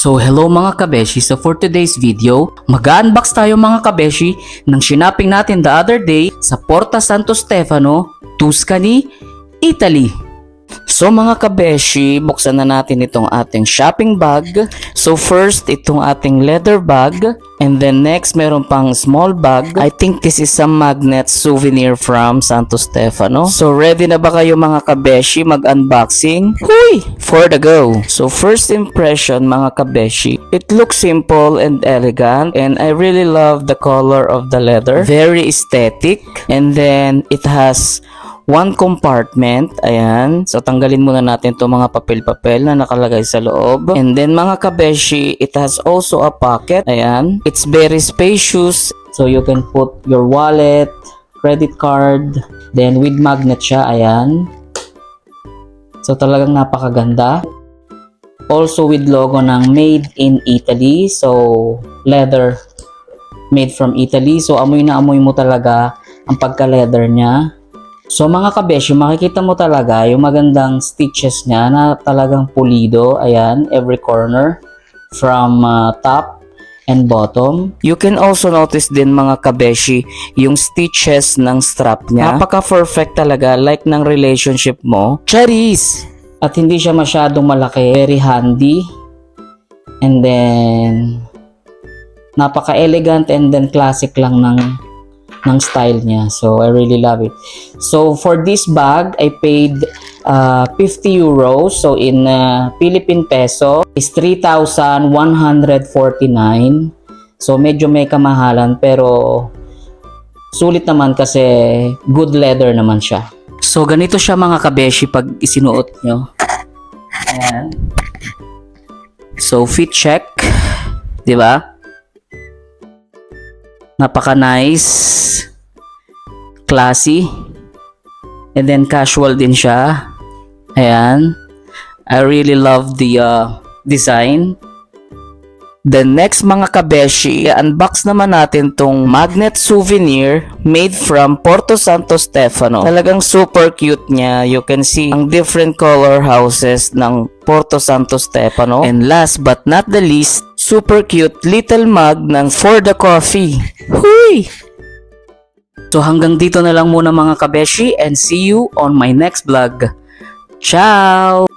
So hello mga kabeshi, so for today's video, mag-unbox tayo mga kabeshi ng shinaping natin the other day sa Porta Santo Stefano, Tuscany, Italy. So mga kabeshi, buksan na natin itong ating shopping bag. So first, itong ating leather bag. And then next, meron pang small bag. I think this is some magnet souvenir from Santo Stefano. So ready na ba kayo mga kabeshi mag-unboxing? Huy! For the go! So first impression mga kabeshi, it looks simple and elegant. And I really love the color of the leather. Very aesthetic. And then it has one compartment, ayan. So, tanggalin muna natin itong mga papel-papel na nakalagay sa loob. And then, mga kabeshi, it has also a pocket, ayan. It's very spacious. So, you can put your wallet, credit card, then with magnet siya, ayan. So, talagang napakaganda. Also with logo ng Made in Italy. So, leather made from Italy. So, amoy na amoy mo talaga ang pagka-leather niya. So mga kabeshi, makikita mo talaga yung magandang stitches niya na talagang pulido. Ayan, every corner from top and bottom. You can also notice din mga kabeshi yung stitches ng strap niya. Napaka-perfect talaga, like ng relationship mo. Charis! At hindi siya masyadong malaki. Very handy. And then napaka-elegant and then classic lang ng style niya. So, I really love it. So, for this bag, I paid 50 euros. So, in Philippine peso is 3,149. So, medyo may kamahalan pero sulit naman kasi good leather naman siya. So, ganito siya mga kabeshi pag isinuot nyo. Ayan. So, fit check. Diba? Napaka-nice, classy, and then casual din siya. Ayan. I really love the design. The next mga kabeshi, unbox naman natin tong magnet souvenir made from Porto Santo Stefano. Talagang super cute niya. You can see ang different color houses ng Porto Santo Stefano. And last but not the least, super cute little mug ng For the Coffee. Huy! So hanggang dito na lang muna mga kabeshi and see you on my next vlog. Ciao!